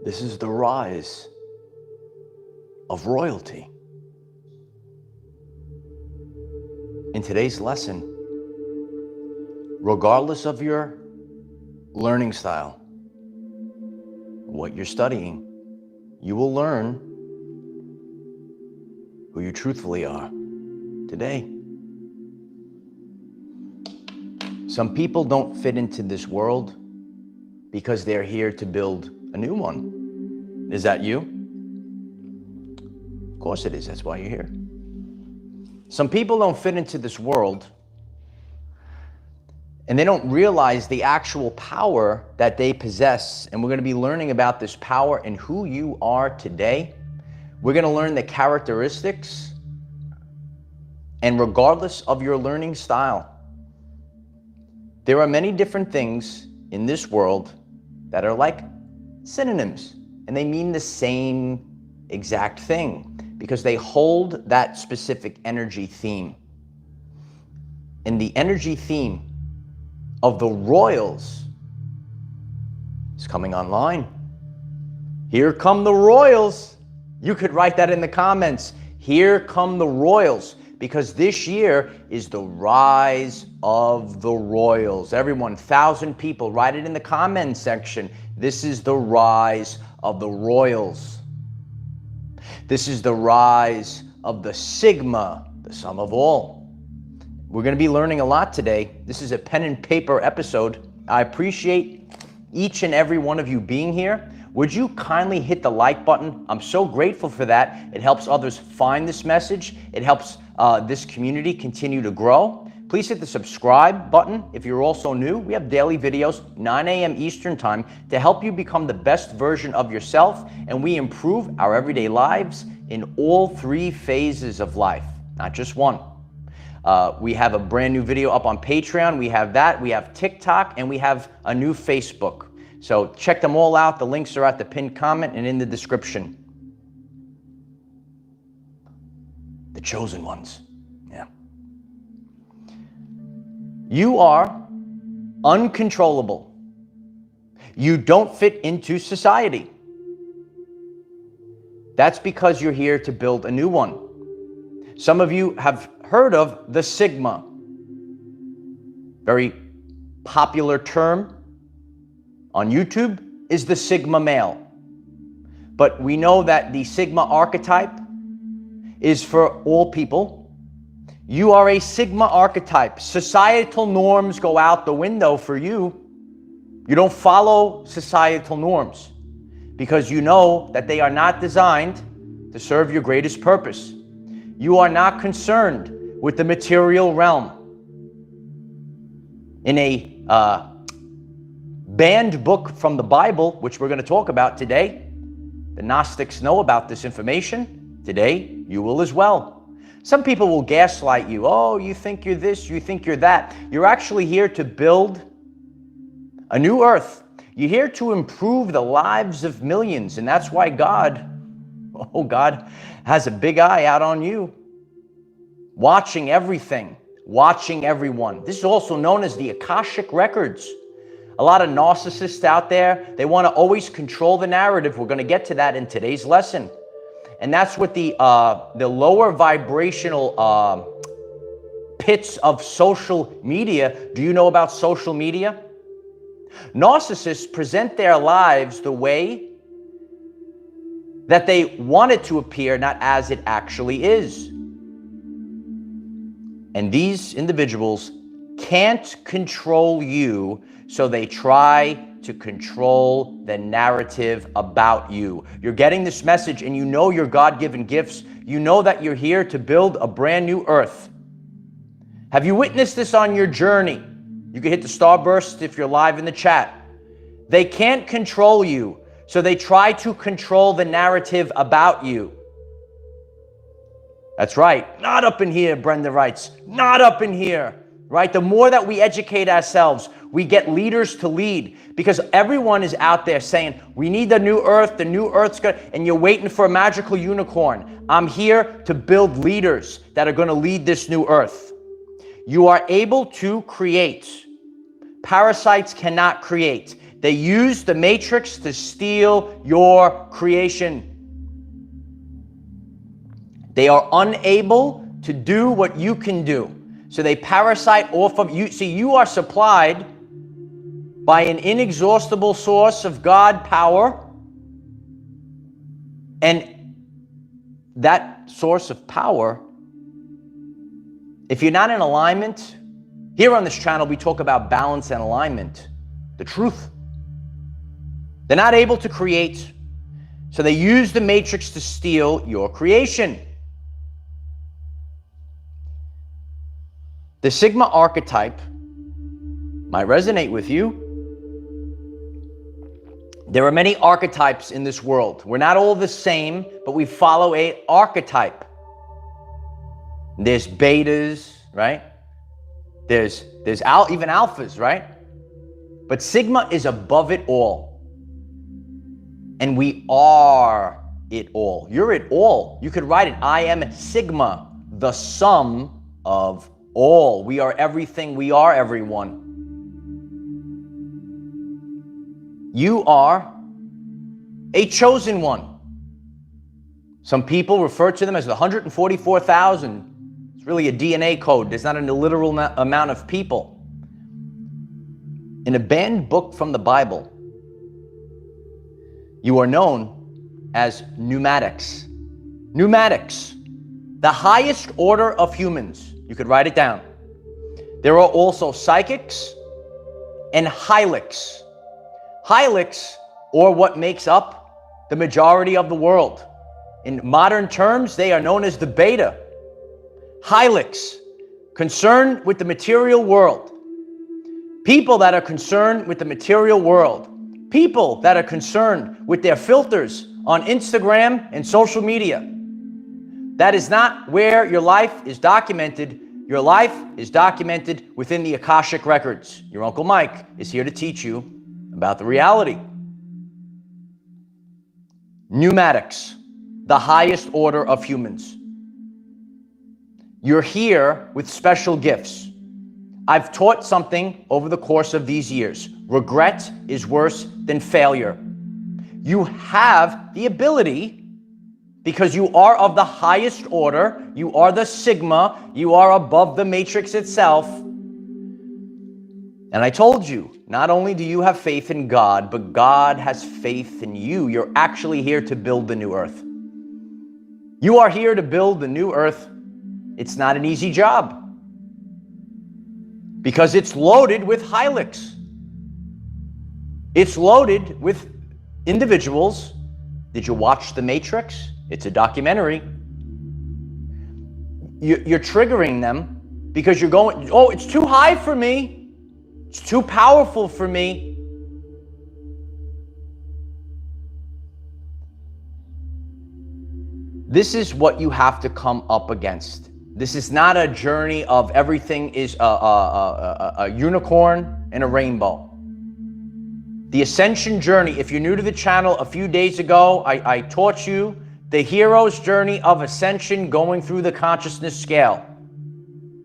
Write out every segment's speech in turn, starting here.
This is the rise of royalty. In today's lesson, regardless of your learning style, what you're studying, you will learn who you truthfully are today. Some people don't fit into this world because they're here to build a new one. Is that you? Of course it is. That's why you're here. Some people don't fit into this world and they don't realize the actual power that they possess. And we're going to be learning about this power and who you are today. We're going to learn the characteristics. And regardless of your learning style, there are many different things in this world that are like synonyms, and they mean the same exact thing because they hold that specific energy theme. And the energy theme of the royals is coming online. Here come the royals. You could write that in the comments. Here come the royals. Because this year is the rise of the royals. Everyone, 1,000 people, write it in the comments section. This is the rise of the royals. This is the rise of the Sigma, the sum of all. We're going to be learning a lot today. This is a pen and paper episode. I appreciate each and every one of you being here. Would you kindly hit the like button? I'm so grateful for that. It helps others find this message. It helps this community continue to grow. Please hit the subscribe button if you're also new. We have daily videos, 9 a.m. Eastern time, to help you become the best version of yourself, and we improve our everyday lives in all 3 phases of life, not just one. We have a brand new video up on Patreon. We have that. We have TikTok, and we have a new Facebook. So check them all out. The links are at the pinned comment and in the description. The chosen ones. Yeah. You are uncontrollable. You don't fit into society. That's because you're here to build a new one. Some of you have heard of the Sigma. Very popular term on YouTube is the Sigma male. But we know that the Sigma archetype is for all people. You are a Sigma archetype. Societal norms go out the window for you. You don't follow societal norms because you know that they are not designed to serve your greatest purpose. You are not concerned with the material realm. In a banned book from the Bible, which we're going to talk about today, the Gnostics know about this information. Today, you will as well. Some people will gaslight you. Oh, you think you're this, you think you're that. You're actually here to build a new earth. You're here to improve the lives of millions. And that's why God has a big eye out on you, watching everything, watching everyone. This is also known as the Akashic Records. A lot of narcissists out there, they want to always control the narrative. We're going to get to that in today's lesson. And that's what the lower vibrational pits of social media. Do you know about social media? Narcissists present their lives the way that they want it to appear, not as it actually is. And these individuals can't control you, so they try to control the narrative about you. You're getting this message and you know your God-given gifts. You know that you're here to build a brand new earth. Have you witnessed this on your journey? You can hit the starburst if you're live in the chat. They can't control you, so they try to control the narrative about you. That's right. Not up in here, Brenda writes. Not up in here. Right? The more that we educate ourselves, we get leaders to lead, because everyone is out there saying, we need the new earth's good, and you're waiting for a magical unicorn. I'm here to build leaders that are going to lead this new earth. You are able to create. Parasites cannot create. They use the matrix to steal your creation. They are unable to do what you can do. So they parasite off of you. See, you are supplied by an inexhaustible source of God power. And that source of power, if you're not in alignment, here on this channel, we talk about balance and alignment, the truth. They're not able to create, so they use the matrix to steal your creation. The Sigma archetype might resonate with you. There are many archetypes in this world. We're not all the same, but we follow an archetype. There's betas, right? There's even alphas, right? But Sigma is above it all. And we are it all. You're it all. You could write it. I am Sigma, the sum of all. We are everything. We are everyone. You are a chosen one. Some people refer to them as the 144,000. It's really a DNA code. There's not a literal amount of people. In a banned book from the Bible, you are known as pneumatics. Pneumatics, the highest order of humans. You could write it down. There are also psychics and hylics. Hylics, or what makes up the majority of the world. In modern terms, they are known as the beta. Hylics, concerned with the material world. People that are concerned with the material world. People that are concerned with their filters on Instagram and social media. That is not where your life is documented. Your life is documented within the Akashic records. Your Uncle Mike is here to teach you about the reality. Pneumatics, the highest order of humans. You're here with special gifts. I've taught something over the course of these years. Regret is worse than failure. You have the ability, because you are of the highest order, you are the Sigma, you are above the matrix itself. And I told you, not only do you have faith in God, but God has faith in you. You're actually here to build the new earth. You are here to build the new earth. It's not an easy job, because it's loaded with hylics. It's loaded with individuals. Did you watch The Matrix? It's a documentary. You're triggering them because you're going, oh, it's too high for me. It's too powerful for me. This is what you have to come up against. This is not a journey of everything is a unicorn and a rainbow. The ascension journey, if you're new to the channel, a few days ago, I taught you the hero's journey of ascension going through the consciousness scale.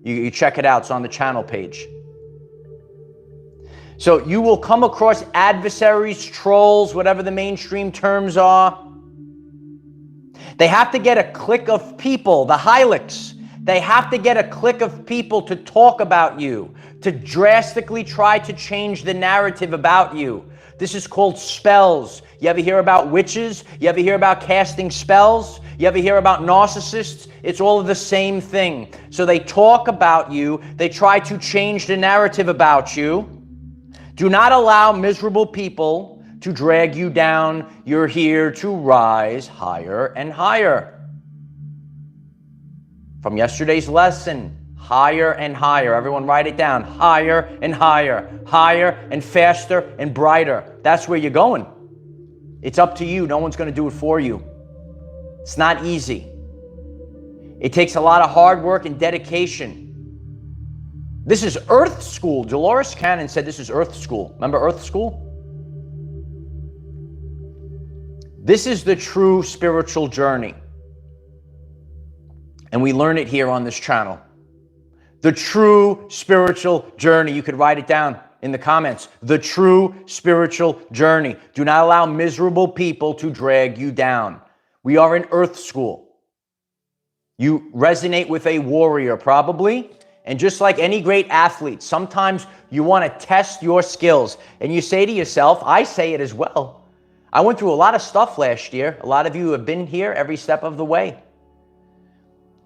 You check it out, it's on the channel page. So you will come across adversaries, trolls, whatever the mainstream terms are. They have to get a clique of people, the hylics. They have to get a clique of people to talk about you, to drastically try to change the narrative about you. This is called spells. You ever hear about witches? You ever hear about casting spells? You ever hear about narcissists? It's all the same thing. So they talk about you. They try to change the narrative about you. Do not allow miserable people to drag you down. You're here to rise higher and higher. From yesterday's lesson, higher and higher. Everyone write it down. Higher and higher. Higher and faster and brighter. That's where you're going. It's up to you. No one's going to do it for you. It's not easy. It takes a lot of hard work and dedication. This is Earth School. Dolores Cannon said this is Earth School. Remember Earth School? This is the true spiritual journey. And we learn it here on this channel. The true spiritual journey. You could write it down. in the comments. The true spiritual journey. Do not allow miserable people to drag you down. We are in Earth School. You resonate with a warrior probably. And just like any great athlete, sometimes you want to test your skills. And you say to yourself, I say it as well. I went through a lot of stuff last year. A lot of you have been here every step of the way.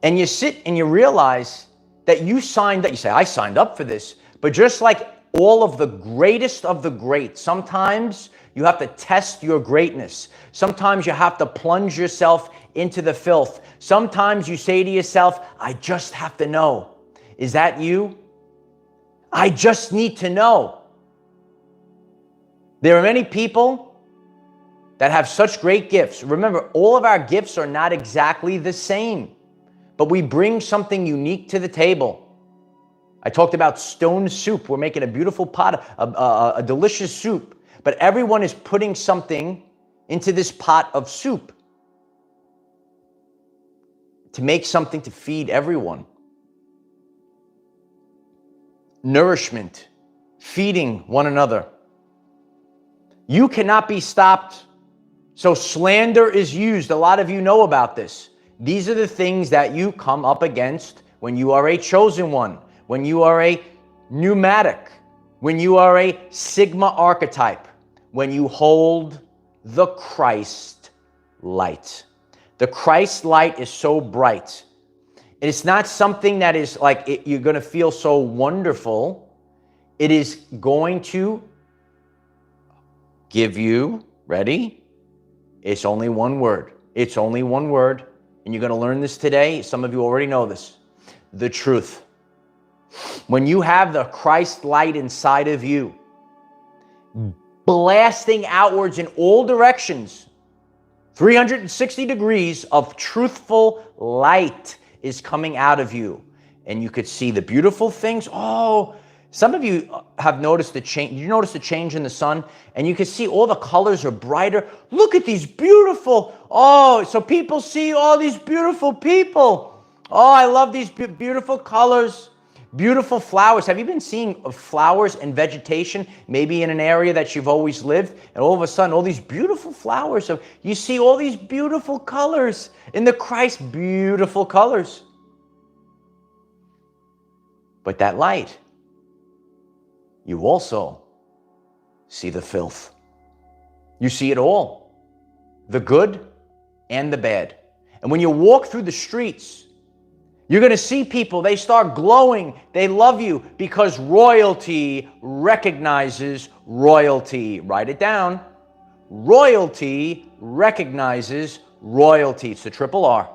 And you sit and you realize that you signed up. You say, I signed up for this. But just like all of the greatest of the great, sometimes you have to test your greatness. Sometimes you have to plunge yourself into the filth. Sometimes you say to yourself, I just have to know. Is that you? I just need to know. There are many people that have such great gifts. Remember, all of our gifts are not exactly the same, but we bring something unique to the table. I talked about stone soup. We're making a beautiful pot, a delicious soup, but everyone is putting something into this pot of soup to make something to feed everyone. Nourishment, feeding one another. You cannot be stopped. So slander is used. A lot of you know about this. These are the things that you come up against when you are a chosen one, when you are a pneumatic, when you are a Sigma archetype, when you hold the Christ light. The Christ light is so bright. It's not something that is like you're going to feel so wonderful. It is going to give you, ready? It's only one word. It's only one word. And you're going to learn this today. Some of you already know this. The truth. When you have the Christ light inside of you, blasting outwards in all directions, 360 degrees of truthful light is coming out of you. And you could see the beautiful things. Oh, some of you have noticed the change. You notice the change in the sun, and you can see all the colors are brighter. Look at these beautiful. Oh, so people see all these beautiful people. Oh, I love these beautiful colors, beautiful flowers. Have you been seeing flowers and vegetation, maybe in an area that you've always lived, and all of a sudden, all these beautiful flowers. So you see all these beautiful colors in the Christ, beautiful colors. But that light, you also see the filth. You see it all, the good and the bad. And when you walk through the streets, you're going to see people, they start glowing. They love you because royalty recognizes royalty. Write it down. Royalty recognizes royalty. It's the triple R.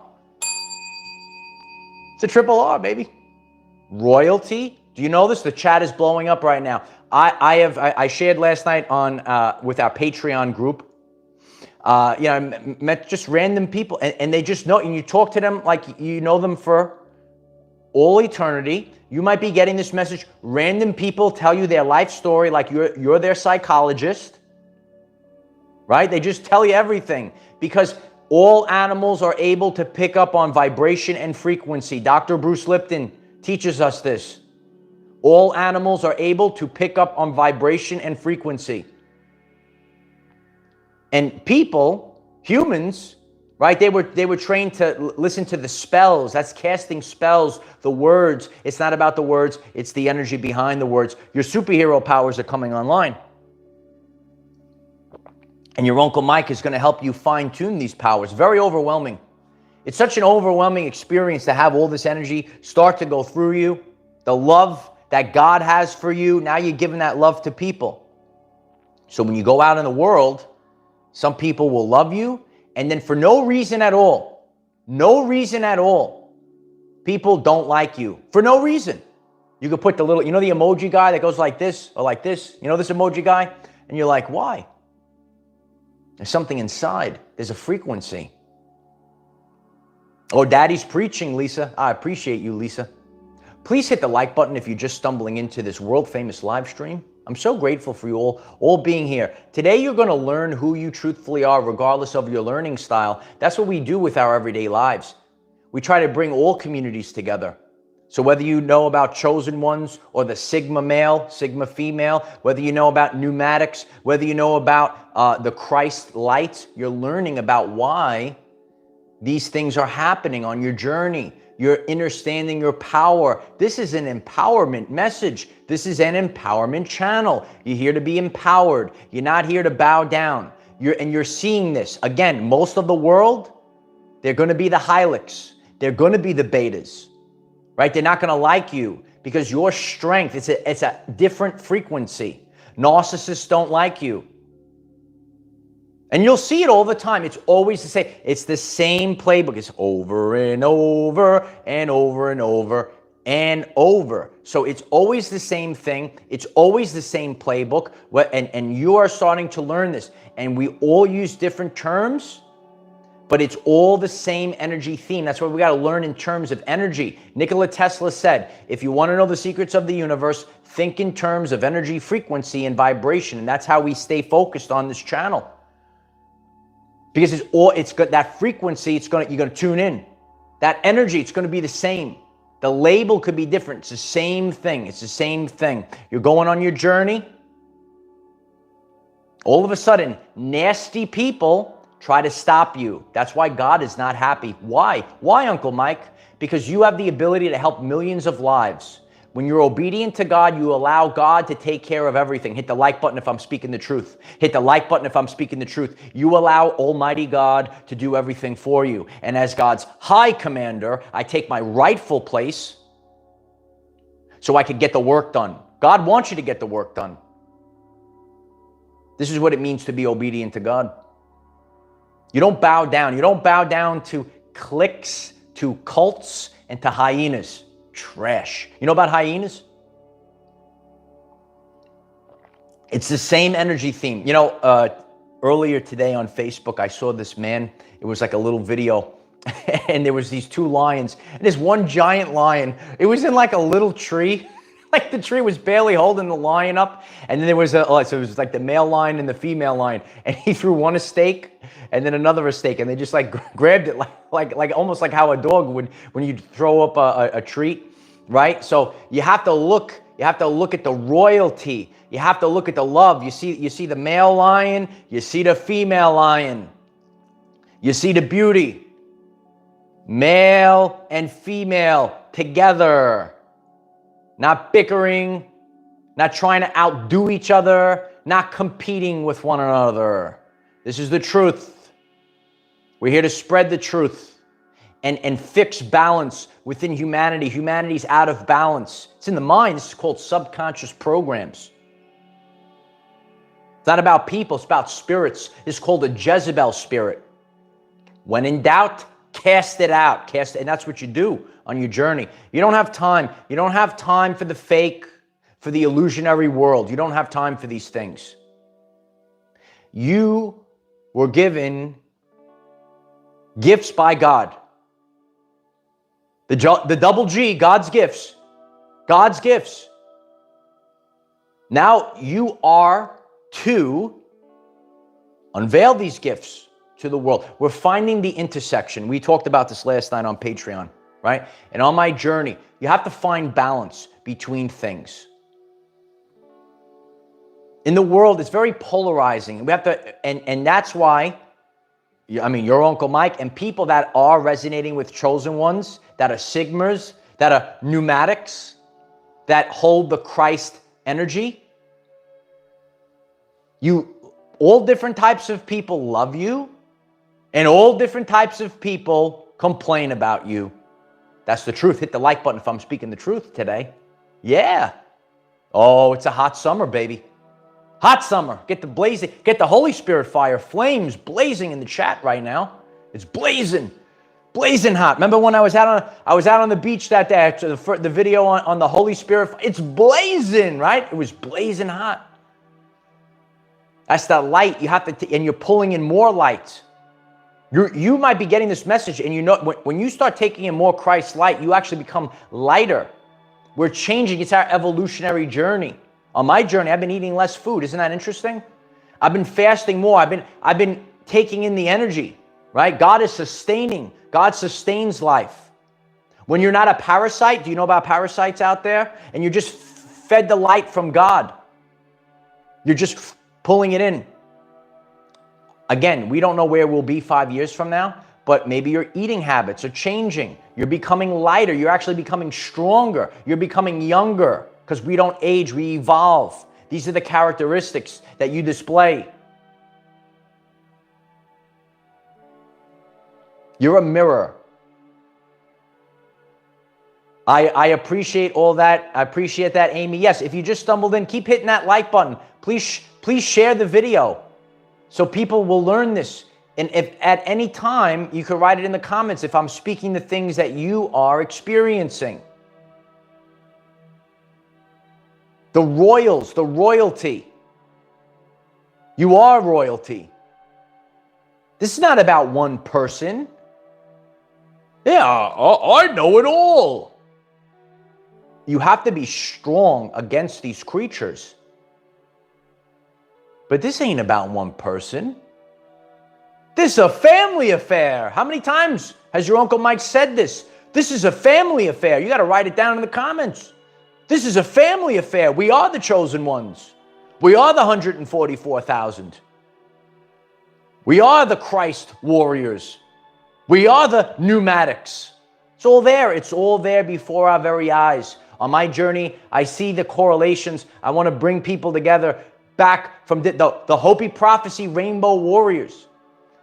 It's a triple R, baby. Royalty. Do you know this? The chat is blowing up right now. I shared last night on with our Patreon group. I met just random people, and they just know. And you talk to them like you know them for all eternity. You might be getting this message. Random people tell you their life story like you're their psychologist, right? They just tell you everything because all animals are able to pick up on vibration and frequency. Dr. Bruce Lipton teaches us this. All animals are able to pick up on vibration and frequency. And people, humans, right? They were trained to listen to the spells. That's casting spells, the words. It's not about the words. It's the energy behind the words. Your superhero powers are coming online. And your Uncle Mike is going to help you fine-tune these powers. Very overwhelming. It's such an overwhelming experience to have all this energy start to go through you. The love that God has for you, now you're giving that love to people. So when you go out in the world, some people will love you, and then for no reason at all, people don't like you. For no reason. You could put the little, you know the emoji guy that goes like this or like this? You know this emoji guy? And you're like, why? There's something inside. There's a frequency. Oh, Daddy's preaching, Lisa. I appreciate you, Lisa. Please hit the like button if you're just stumbling into this world-famous live stream. I'm so grateful for you all being here. Today, you're going to learn who you truthfully are, regardless of your learning style. That's what we do with our everyday lives. We try to bring all communities together. So whether you know about chosen ones or the Sigma male, Sigma female, whether you know about pneumatics, whether you know about the Christ light, you're learning about why these things are happening on your journey. You're understanding your power. This is an empowerment message. This is an empowerment channel. You're here to be empowered. You're not here to bow down. You're seeing this. Again, most of the world, they're going to be the Hylics. They're going to be the betas. Right? They're not going to like you because your strength, it's a different frequency. Narcissists don't like you. And you'll see it all the time. It's always the same. It's the same playbook. It's over and over and over and over and over. So it's always the same thing. It's always the same playbook. And you are starting to learn this. And we all use different terms, but it's all the same energy theme. That's what we got to learn in terms of energy. Nikola Tesla said, if you want to know the secrets of the universe, think in terms of energy, frequency, and vibration. And that's how we stay focused on this channel. Because it's got that frequency, you're going to tune in. That energy, it's going to be the same. The label could be different. It's the same thing. It's the same thing. You're going on your journey. All of a sudden, nasty people try to stop you. That's why God is not happy. Why? Why, Uncle Mike? Because you have the ability to help millions of lives. When you're obedient to God, you allow God to take care of everything. Hit the like button if I'm speaking the truth. Hit the like button if I'm speaking the truth. You allow Almighty God to do everything for you. And as God's high commander, I take my rightful place so I could get the work done. God wants you to get the work done. This is what it means to be obedient to God. You don't bow down. You don't bow down to cliques, to cults, and to hyenas. Trash. You know about hyenas? It's the same energy theme. You know, earlier today on Facebook, I saw this man. It was like a little video. And there was these two lions. And there's one giant lion. It was in like a little tree. Like the tree was barely holding the lion up. And then there was so it was like the male lion and the female lion. And he threw one a stake and then another a stake. And they just like grabbed it like almost like how a dog would when you throw up a treat, right? So you have to look at the royalty. You have to look at the love. You see the male lion, you see the female lion. You see the beauty. Male and female together. Not bickering, not trying to outdo each other, not competing with one another. This is the truth. We're here to spread the truth and fix balance within humanity. Humanity's out of balance. It's in the mind. This is called subconscious programs. It's not about people. It's about spirits. It's called a Jezebel spirit. When in doubt, cast it out. And that's what you do on your journey. You don't have time. You don't have time for the fake, for the illusionary world. You don't have time for these things. You were given gifts by God. The double G, God's gifts. God's gifts. Now you are to unveil these gifts to the world. We're finding the intersection. We talked about this last night on Patreon, right? And on my journey, you have to find balance between things. In the world, it's very polarizing. We have to, and that's why, I mean, your Uncle Mike and people that are resonating with chosen ones, that are Sigmas, that are pneumatics, that hold the Christ energy. All different types of people love you, and all different types of people complain about you. That's the truth. Hit the like button if I'm speaking the truth today. Yeah. Oh, it's a hot summer, baby. Hot summer. Get the Holy Spirit fire, flames blazing in the chat right now. It's blazing hot. Remember when I was out on the beach that day, the video on the Holy Spirit? It's blazing, right? It was blazing hot. That's that light. You have to, and you're pulling in more light. You might be getting this message, and you know when you start taking in more Christ light, you actually become lighter. We're changing. It's our evolutionary journey. On my journey, I've been eating less food. Isn't that interesting? I've been fasting more. I've been taking in the energy, right? God is sustaining. God sustains life. When you're not a parasite, do you know about parasites out there? And you're just fed the light from God. You're just pulling it in. Again, we don't know where we'll be 5 years from now, but maybe your eating habits are changing. You're becoming lighter. You're actually becoming stronger. You're becoming younger because we don't age, we evolve. These are the characteristics that you display. You're a mirror. I appreciate all that. I appreciate that, Amy. Yes, if you just stumbled in, keep hitting that like button. Please share the video so people will learn this. And if at any time, you could write it in the comments if I'm speaking the things that you are experiencing. The royals, the royalty. You are royalty. This is not about one person. Yeah, I know it all. You have to be strong against these creatures. But this ain't about one person. This is a family affair. How many times has your Uncle Mike said this? This is a family affair. You got to write it down in the comments. This is a family affair. We are the chosen ones. We are the 144,000. We are the Christ warriors. We are the pneumatics. It's all there. It's all there before our very eyes. On my journey, I see the correlations. I want to bring people together back from the Hopi prophecy rainbow warriors.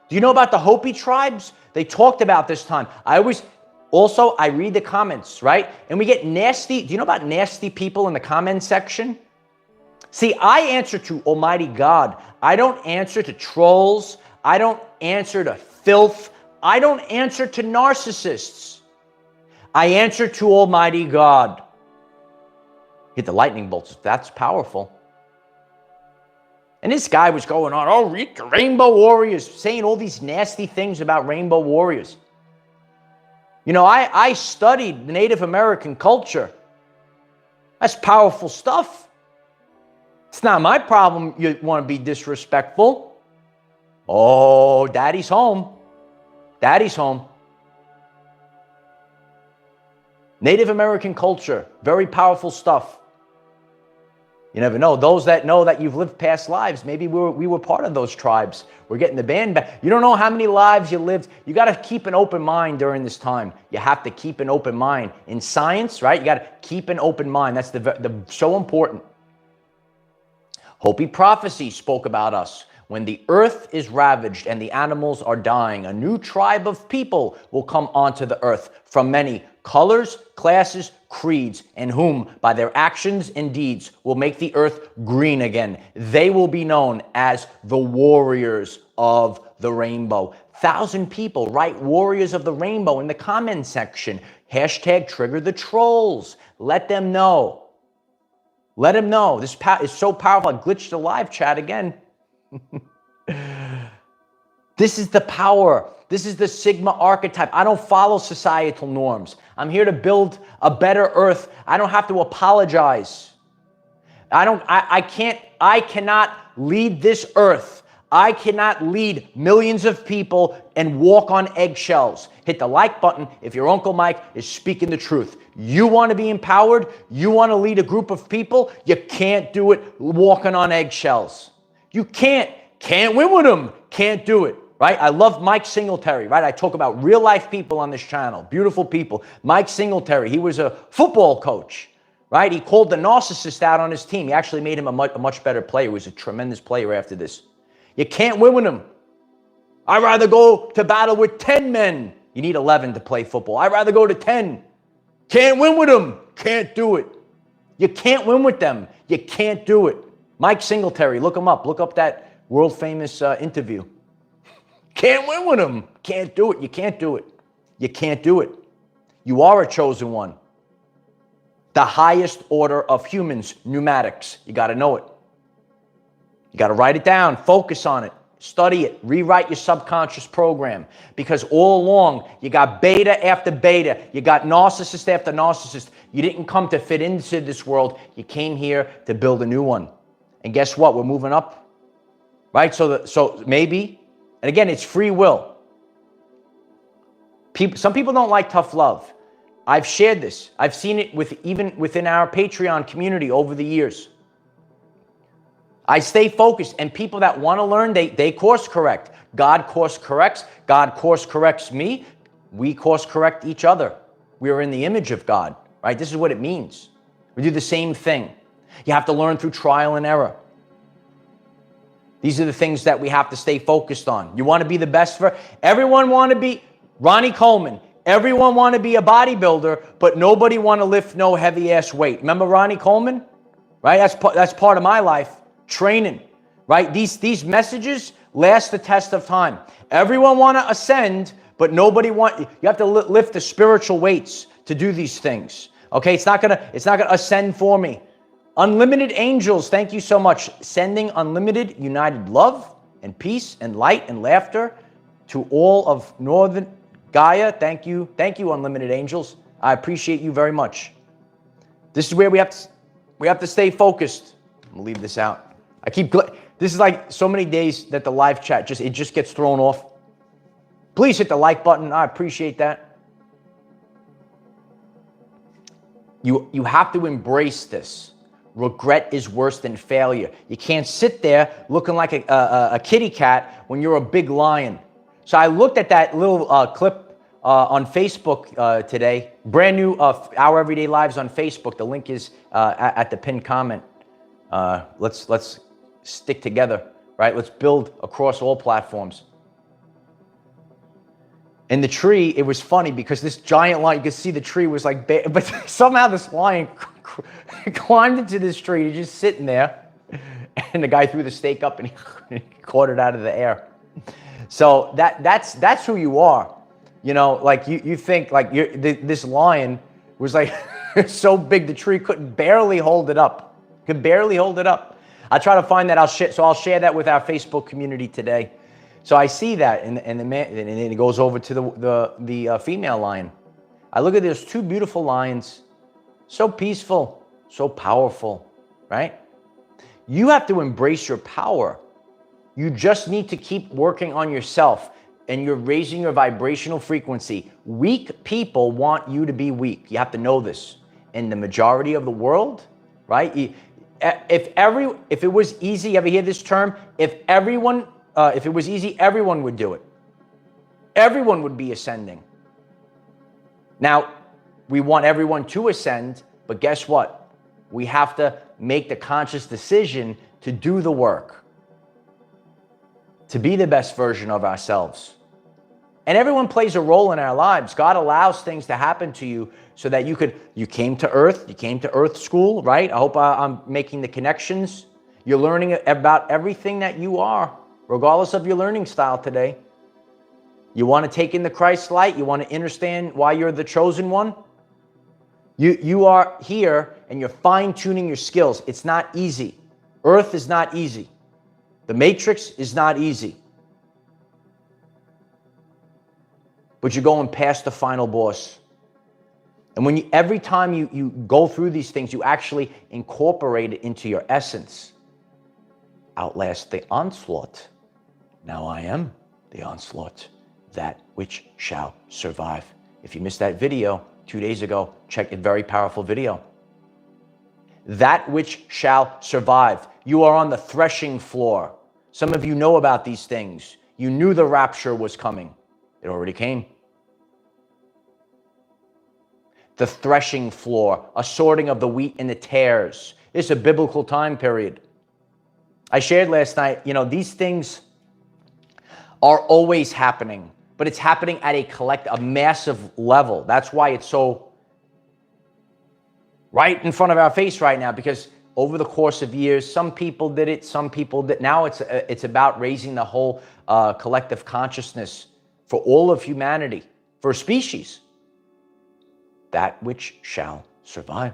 Do you know about the Hopi tribes? They talked about this time. I read the comments, right? And we get nasty. Do you know about nasty people in the comment section? See, I answer to Almighty God. I don't answer to trolls. I don't answer to filth. I don't answer to narcissists. I answer to Almighty God. Hit the lightning bolts. That's powerful. And this guy was going on, oh, read the Rainbow Warriors, saying all these nasty things about Rainbow Warriors. You know, I studied Native American culture. That's powerful stuff. It's not my problem you want to be disrespectful. Oh, daddy's home. Daddy's home. Native American culture, very powerful stuff. You never know. Those that know that you've lived past lives, maybe we were part of those tribes. We're getting the band back. You don't know how many lives you lived. You got to keep an open mind during this time. You have to keep an open mind. In science, right? You got to keep an open mind. That's so important. Hopi prophecy spoke about us. When the earth is ravaged and the animals are dying, a new tribe of people will come onto the earth from many colors, classes, creeds, and whom by their actions and deeds will make the earth green again. They will be known as the warriors of the rainbow. 1,000 people write warriors of the rainbow in the comment section. Hashtag trigger the trolls. Let them know. Let them know. This is so powerful. I glitched the live chat again. This is the power. This is the Sigma archetype. I don't follow societal norms. I'm here to build a better earth. I don't have to apologize. I cannot lead this earth. I cannot lead millions of people and walk on eggshells. Hit the like button if your Uncle Mike is speaking the truth. You want to be empowered? You want to lead a group of people? You can't do it walking on eggshells. You can't win with them. Can't do it. Right? I love Mike Singletary, right? I talk about real life people on this channel, beautiful people. Mike Singletary, he was a football coach, right? He called the narcissist out on his team. He actually made him a much better player. He was a tremendous player after this. You can't win with him. I'd rather go to battle with 10 men. You need 11 to play football. I'd rather go to 10. Can't win with them. Can't do it. You can't win with them. You can't do it. Mike Singletary, look him up. Look up that world famous interview. Can't win with them. Can't do it. You can't do it. You can't do it. You are a chosen one. The highest order of humans, pneumatics. You got to know it. You got to write it down. Focus on it. Study it. Rewrite your subconscious program. Because all along, you got beta after beta. You got narcissist after narcissist. You didn't come to fit into this world. You came here to build a new one. And guess what? We're moving up. Right? So maybe... And again, it's free will. Some people don't like tough love. I've shared this. I've seen it even within our Patreon community over the years. I stay focused, and people that want to learn, they course correct. God course corrects. God course corrects me. We course correct each other. We are in the image of God, right? This is what it means. We do the same thing. You have to learn through trial and error. These are the things that we have to stay focused on. You want to be the best everyone want to be Ronnie Coleman. Everyone want to be a bodybuilder, but nobody want to lift no heavy ass weight. Remember Ronnie Coleman? Right? That's part of my life. Training. Right? These messages last the test of time. Everyone want to ascend, but nobody you have to lift the spiritual weights to do these things. Okay? It's not gonna ascend for me. Unlimited angels, thank you so much. Sending unlimited united love and peace and light and laughter to all of Northern Gaia. Thank you, unlimited angels. I appreciate you very much. This is where we have to stay focused. I'm gonna leave this out. This is like so many days that the live chat just gets thrown off. Please hit the like button. I appreciate that. You have to embrace this. Regret is worse than failure. You can't sit there looking like a kitty cat when you're a big lion. So I looked at that little clip on Facebook today. Brand new Our Everyday Lives on Facebook. The link is at the pinned comment. Let's stick together, right? Let's build across all platforms. In the tree, it was funny because this giant lion, you could see the tree was like, but somehow this lion climbed into this tree. He's just sitting there, and the guy threw the stake up and he caught it out of the air. So that's who you are. You know, like you think like this lion was like so big the tree couldn't barely hold it up. Could barely hold it up. I'll try to find that. I'll share that with our Facebook community today. So I see that, and then it goes over to the female lion. I look at those two beautiful lions, so peaceful, so powerful, right? You have to embrace your power. You just need to keep working on yourself, and you're raising your vibrational frequency. Weak people want you to be weak. You have to know this. In the majority of the world, right? If it was easy, ever hear this term? If it was easy, everyone would do it. Everyone would be ascending. Now, we want everyone to ascend, but guess what? We have to make the conscious decision to do the work, to be the best version of ourselves. And everyone plays a role in our lives. God allows things to happen to you so that you came to Earth school, right? I hope I'm making the connections. You're learning about everything that you are, regardless of your learning style today. You want to take in the Christ light. You want to understand why you're the chosen one. You are here and you're fine-tuning your skills. It's not easy. Earth is not easy. The matrix is not easy. But you're going past the final boss. And every time you go through these things, you actually incorporate it into your essence. Outlast the onslaught. Now I am the onslaught, that which shall survive. If you missed that video 2 days ago, check a very powerful video. That which shall survive. You are on the threshing floor. Some of you know about these things. You knew the rapture was coming. It already came. The threshing floor, a sorting of the wheat and the tares. It's a biblical time period. I shared last night, these things are always happening, but it's happening at a massive level. That's why it's so right in front of our face right now, because over the course of years, some people did it, some people did. Now it's about raising the whole collective consciousness for all of humanity, for a species. That which shall survive.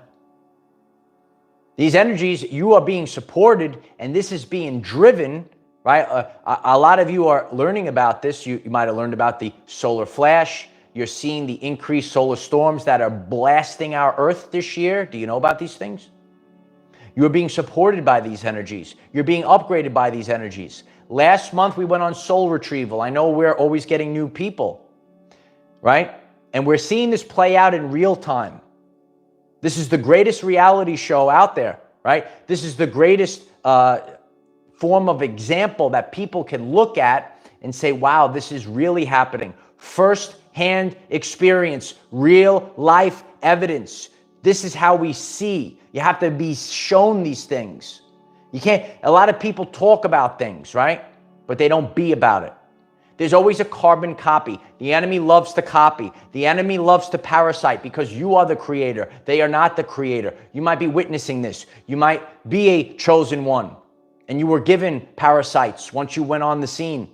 These energies, you are being supported, and this is being driven, right? A lot of you are learning about this. You might have learned about the solar flash. You're seeing the increased solar storms that are blasting our Earth this year. Do you know about these things? You are being supported by these energies. You're being upgraded by these energies. Last month, we went on soul retrieval. I know we're always getting new people, right? And we're seeing this play out in real time. This is the greatest reality show out there, right? This is the greatest form of example that people can look at and say, wow, this is really happening. First-hand experience, real life evidence. This is how we see. You have to be shown these things. You can't, a lot of people talk about things, right? But they don't be about it. There's always a carbon copy. The enemy loves to copy. The enemy loves to parasite because you are the creator. They are not the creator. You might be witnessing this. You might be a chosen one. And you were given parasites once you went on the scene.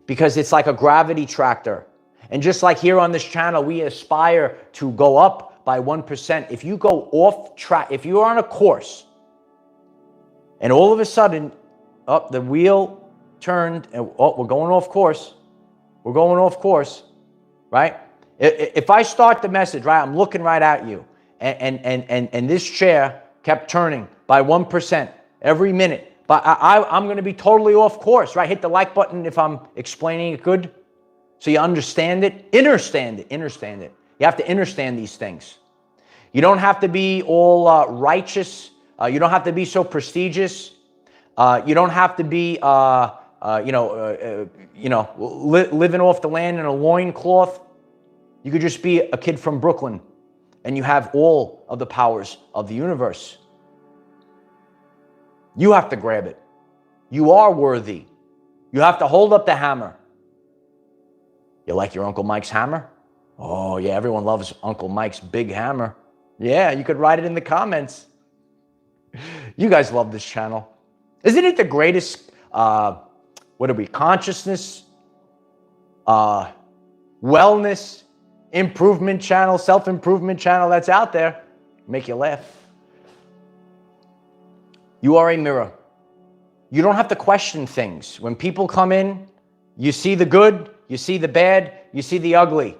Because it's like a gravity tractor. And just like here on this channel, we aspire to go up by 1%. If you go off track, if you're on a course, and all of a sudden, the wheel turned, and we're going off course. We're going off course, right? If I start the message, right, I'm looking right at you, and this chair kept turning by 1% every minute, but I'm going to be totally off course, right? Hit the like button if I'm explaining it good, so you understand it. Understand it. You have to understand these things. You don't have to be all righteous. You don't have to be so prestigious. You don't have to be living off the land in a loincloth. You could just be a kid from Brooklyn, and you have all of the powers of the universe. You have to grab it. You are worthy. You have to hold up the hammer. You like your Uncle Mike's hammer? Oh, yeah, everyone loves Uncle Mike's big hammer. Yeah, you could write it in the comments. You guys love this channel. Isn't it the greatest, consciousness, wellness, improvement channel, self-improvement channel that's out there? Make you laugh. You are a mirror. You don't have to question things. When people come in, you see the good, you see the bad, you see the ugly.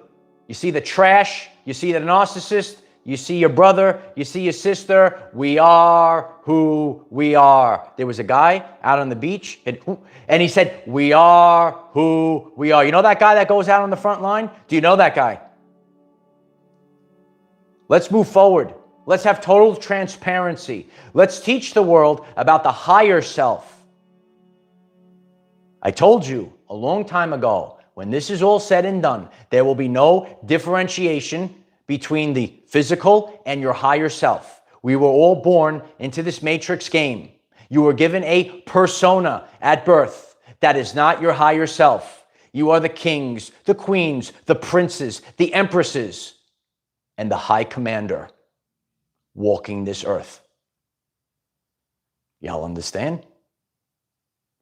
You see the trash, you see the narcissist, you see your brother, you see your sister. We are who we are. There was a guy out on the beach, and he said, we are who we are. You know that guy that goes out on the front line? Do you know that guy? Let's move forward. Let's have total transparency. Let's teach the world about the higher self. I told you a long time ago, when this is all said and done, there will be no differentiation between the physical and your higher self. We were all born into this matrix game. You were given a persona at birth that is not your higher self. You are the kings, the queens, the princes, the empresses, and the high commander walking this earth. Y'all understand?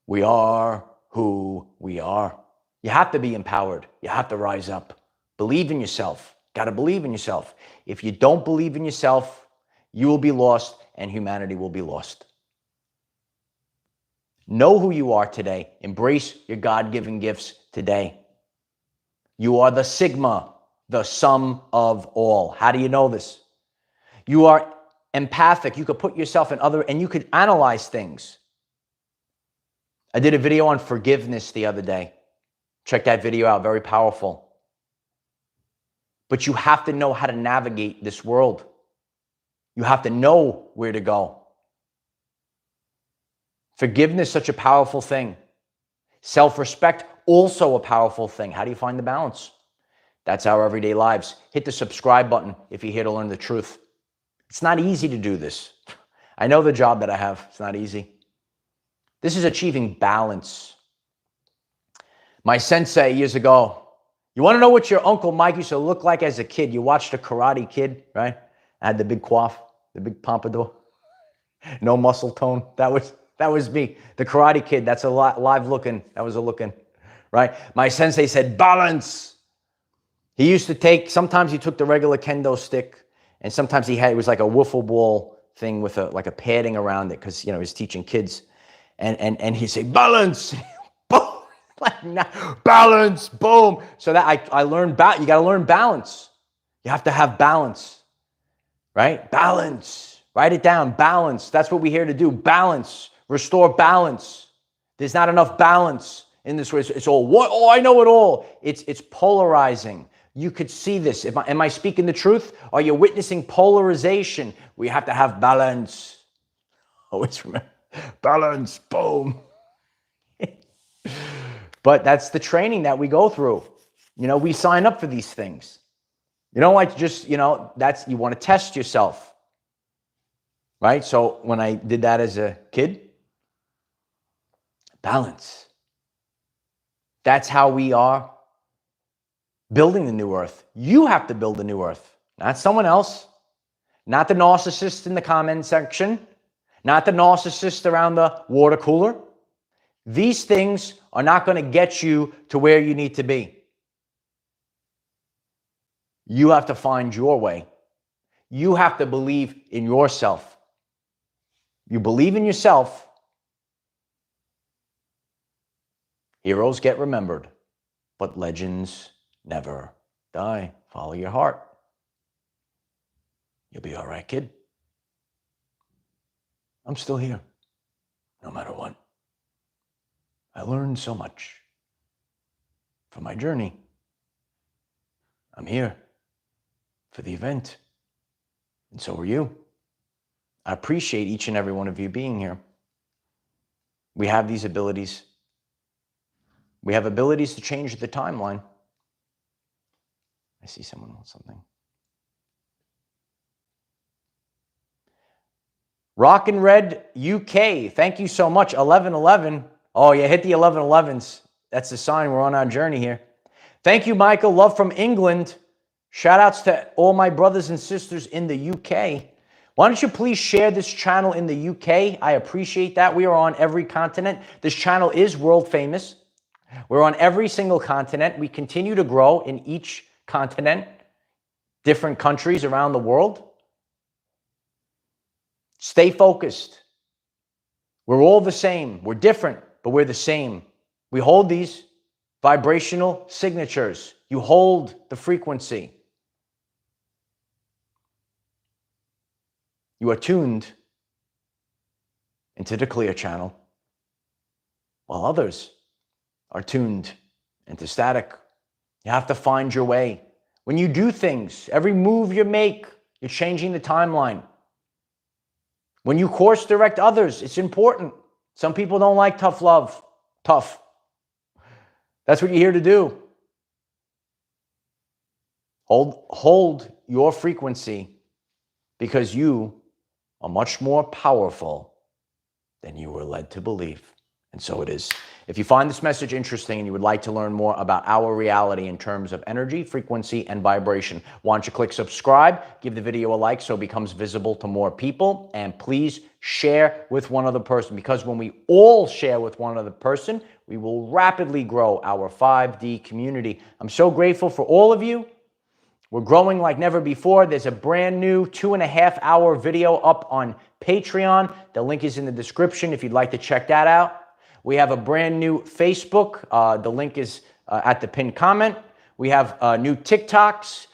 We are who we are. You have to be empowered. You have to rise up. Believe in yourself. Got to believe in yourself. If you don't believe in yourself, you will be lost and humanity will be lost. Know who you are today. Embrace your God-given gifts today. You are the Sigma, the sum of all. How do you know this? You are empathic. You could put yourself in other, and you could analyze things. I did a video on forgiveness the other day. Check that video out. Very powerful. But you have to know how to navigate this world. You have to know where to go. Forgiveness is such a powerful thing. Self-respect, also a powerful thing. How do you find the balance? That's our everyday lives. Hit the subscribe button if you're here to learn the truth. It's not easy to do this. I know the job that I have. It's not easy. This is achieving balance. My sensei years ago, you want to know what your Uncle Mike used to look like as a kid? You watched The Karate Kid, right? I had the big coif, the big pompadour, no muscle tone. That was me. The Karate Kid, that's a live looking. That was a looking, right? My sensei said, balance. He used to take, sometimes he took the regular kendo stick, and sometimes it was like a wiffle ball thing with like a padding around it, because, he was teaching kids. And he'd say, balance. Like, balance, boom. So that I learned you got to learn balance. You have to have balance, right? Balance. Write it down. Balance. That's what we're here to do. Balance. Restore balance. There's not enough balance in this way. It's all what? Oh, I know it all. It's polarizing. You could see this. Am I speaking the truth? Are you witnessing polarization? We have to have balance. Always remember, balance, boom. But that's the training that we go through. You know, we sign up for these things. You don't like to just, you know, you want to test yourself. Right? So when I did that as a kid, balance. That's how we are building the new earth. You have to build the new earth, not someone else, not the narcissist in the comment section, not the narcissist around the water cooler. These things are not going to get you to where you need to be. You have to find your way. You have to believe in yourself. You believe in yourself, heroes get remembered, but legends never die. Follow your heart. You'll be all right, kid. I'm still here, no matter what. I learned so much from my journey. I'm here for the event, and so are you. I appreciate each and every one of you being here. We have these abilities. We have abilities to change the timeline. I see someone wants something. Rock and Red UK, thank you so much. 1111. Oh, yeah, hit the 1111s. That's the sign we're on our journey here. Thank you, Michael. Love from England. Shout outs to all my brothers and sisters in the UK. Why don't you please share this channel in the UK? I appreciate that. We are on every continent. This channel is world famous. We're on every single continent. We continue to grow in each continent, different countries around the world. Stay focused. We're all the same. We're different, but we're the same. We hold these vibrational signatures. You hold the frequency. You are tuned into the clear channel, while others are tuned into static. You have to find your way. When you do things, every move you make, you're changing the timeline. When you course direct others, it's important. Some people don't like tough love. Tough. That's what you're here to do. Hold your frequency, because you are much more powerful than you were led to believe. And so it is. If you find this message interesting and you would like to learn more about our reality in terms of energy, frequency, and vibration, why don't you click subscribe, give the video a like so it becomes visible to more people, and please share with one other person, because when we all share with one other person, we will rapidly grow our 5D community. I'm so grateful for all of you. We're growing like never before. There's a brand new 2.5-hour video up on Patreon. The link is in the description if you'd like to check that out. We have a brand new Facebook. The link is at the pinned comment. We have new TikToks.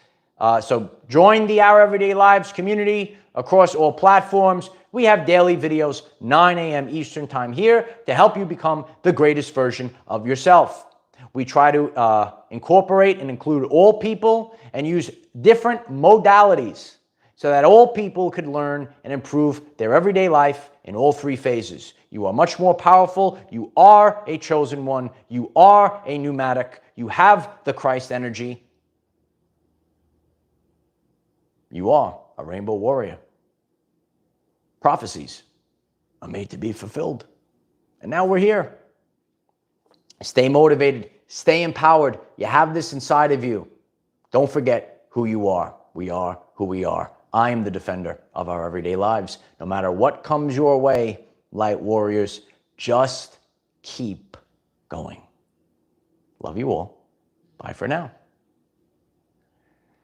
So join the Our Everyday Lives community across all platforms. We have daily videos, 9 a.m. Eastern time here, to help you become the greatest version of yourself. We try to incorporate and include all people and use different modalities so that all people could learn and improve their everyday life in all three phases. You are much more powerful. You are a chosen one. You are a pneumatic. You have the Christ energy. You are a rainbow warrior. Prophecies are made to be fulfilled. And now we're here. Stay motivated. Stay empowered. You have this inside of you. Don't forget who you are. We are who we are. I am the defender of our everyday lives. No matter what comes your way, light warriors, just keep going. Love you all. Bye for now.